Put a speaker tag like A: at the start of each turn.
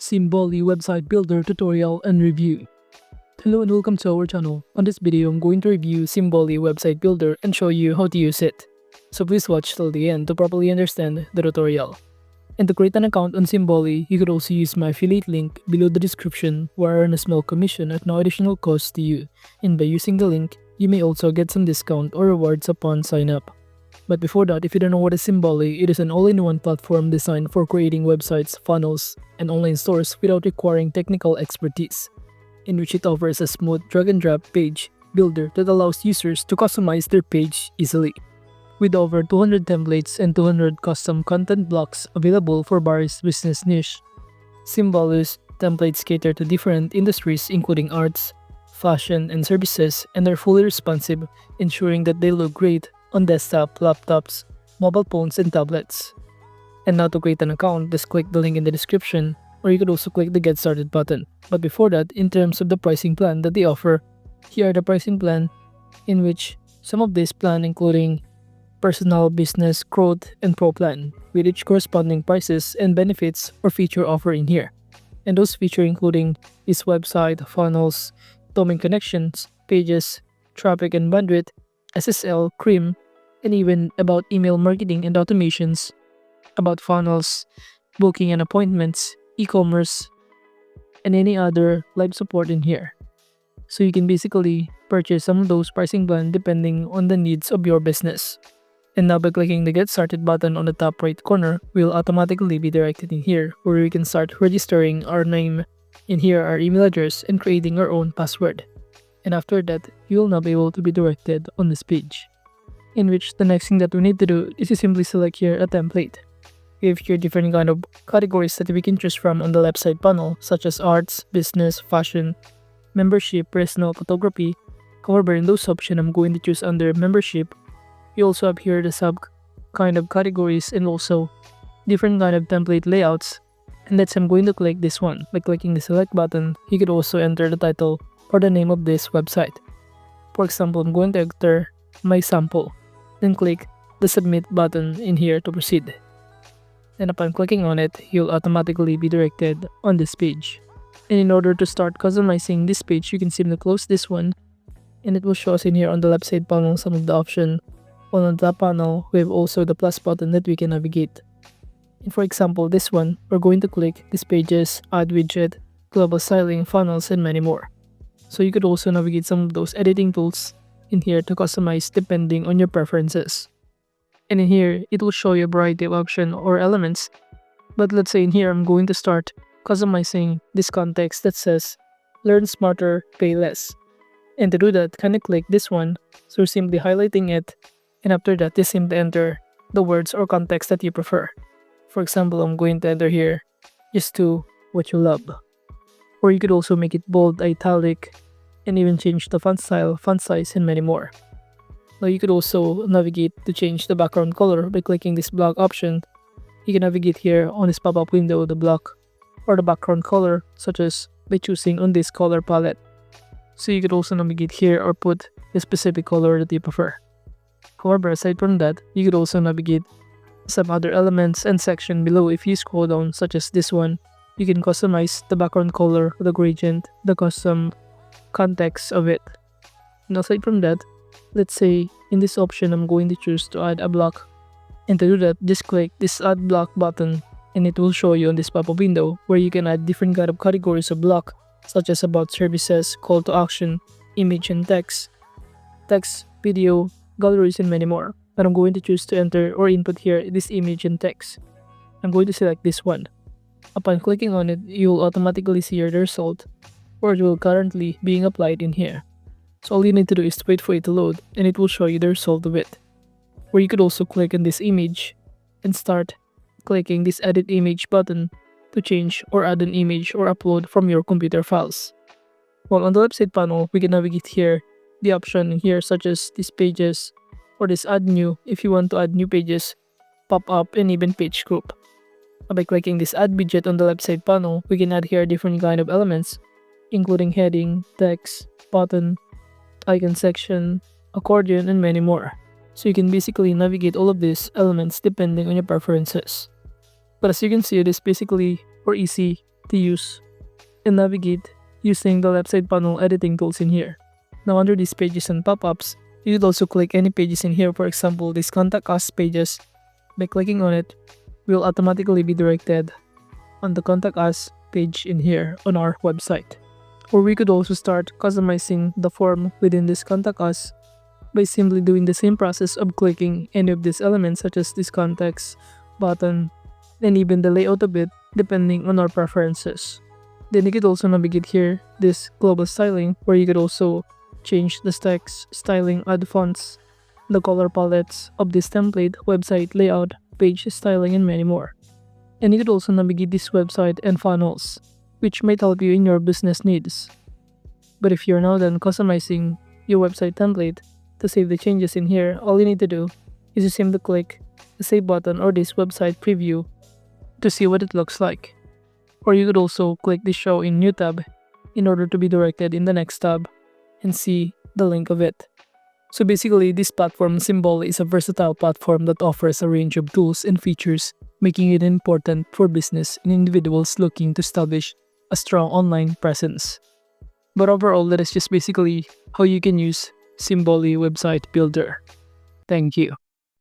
A: Simvoly website builder tutorial and review. Hello and welcome to our channel. On this video, I'm going to review Simvoly website builder and show you how to use it. So please watch till the end to properly understand the tutorial. And to create an account on Simvoly, you could also use my affiliate link below the description where I earn a small commission at no additional cost to you. And by using the link, you may also get some discount or rewards upon sign up. But before that, if you don't know what is Simvoly, it is an all-in-one platform designed for creating websites, funnels, and online stores without requiring technical expertise, in which it offers a smooth drag-and-drop page builder that allows users to customize their page easily. With over 200 templates and 200 custom content blocks available for various business niche, Simvoly's templates cater to different industries including arts, fashion, and services, and are fully responsive, ensuring that they look great on desktop, laptops, mobile phones, and tablets. And now to create an account, just click the link in the description, or you could also click the Get Started button. But before that, in terms of the pricing plan that they offer, here are the pricing plan, in which some of this plan including personal, business, growth, and pro plan, with each corresponding prices and benefits or feature offer in here. And those feature including this website, funnels, domain connections, pages, traffic and bandwidth, SSL, CRIM, and even about email marketing and automations, about funnels, booking and appointments, e-commerce, and any other live support in here. So you can basically purchase some of those pricing plans depending on the needs of your business. And now by clicking the Get Started button on the top right corner, we'll automatically be directed in here where we can start registering our name, in here our email address, and creating our own password. And after that, you will now be able to be directed on this page, in which the next thing that we need to do is to simply select here a template. We have here different kind of categories that we can choose from on the left side panel, such as arts, business, fashion, membership, personal, photography. However, in those options, I'm going to choose under membership. You also have here the sub kind of categories and also different kind of template layouts. And let's say I'm going to click this one. By clicking the select button, you could also enter the title or the name of this website. For example, I'm going to enter my sample, then click the submit button in here to proceed. And upon clicking on it, you'll automatically be directed on this page. And in order to start customizing this page, you can simply close this one, and it will show us in here on the left side panel some of the options. While on the top panel, we have also the plus button that we can navigate. And for example, this one, we're going to click this pages, add widget, global styling, funnels, and many more. So you could also navigate some of those editing tools in here to customize depending on your preferences. And in here, it will show you a variety of options or elements. But let's say in here, I'm going to start customizing this context that says, learn smarter, pay less. And to do that, kind of click this one. So you're simply highlighting it. And after that, you simply enter the words or context that you prefer. For example, I'm going to enter here, just do what you love. Or you could also make it bold, italic, and even change the font style, font size, and many more. Now you could also navigate to change the background color by clicking this block option. You can navigate here on this pop-up window the block or the background color, such as by choosing on this color palette. So you could also navigate here or put the specific color that you prefer. However, aside from that, you could also navigate some other elements and section below if you scroll down, such as this one. You can customize the background color, the gradient, the custom context of it. And aside from that, let's say in this option, I'm going to choose to add a block. And to do that, just click this add block button and it will show you on this pop-up window where you can add different kind of categories of block, such as about services, call to action, image and text, video, galleries, and many more. But I'm going to choose to enter or input here this image and text. I'm going to select this one. Upon clicking on it, you'll automatically see the result, or it will currently being applied in here. So all you need to do is to wait for it to load, and it will show you the result of it. Or you could also click on this image and start clicking this edit image button to change or add an image or upload from your computer files. While on the left side panel, we can navigate here the option here such as these pages or this add new if you want to add new pages, pop up, and even page group. By clicking this add widget on the left side panel, we can add here different kind of elements, including heading, text, button, icon section, accordion, and many more. So you can basically navigate all of these elements depending on your preferences. But as you can see, it is basically or easy to use and navigate using the left side panel editing tools in here. Now under these pages and pop-ups, you could also click any pages in here. For example, these contact us pages. By clicking on it, we'll automatically be directed on the contact us page in here on our website. Or we could also start customizing the form within this contact us by simply doing the same process of clicking any of these elements such as this context, button, and even the layout of it depending on our preferences. Then you could also navigate here this global styling where you could also change the text, styling, add fonts, the color palettes of this template, website layout, page styling, and many more. And you could also navigate this website and funnels, which might help you in your business needs. But if you're now done customizing your website template to save the changes in here, all you need to do is to simply click the save button or this website preview to see what it looks like. Or you could also click the show in new tab in order to be directed in the next tab and see the link of it. So basically, this platform Simvoly is a versatile platform that offers a range of tools and features, making it important for business and individuals looking to establish a strong online presence. But overall, that is just basically how you can use Simvoly Website Builder. Thank you.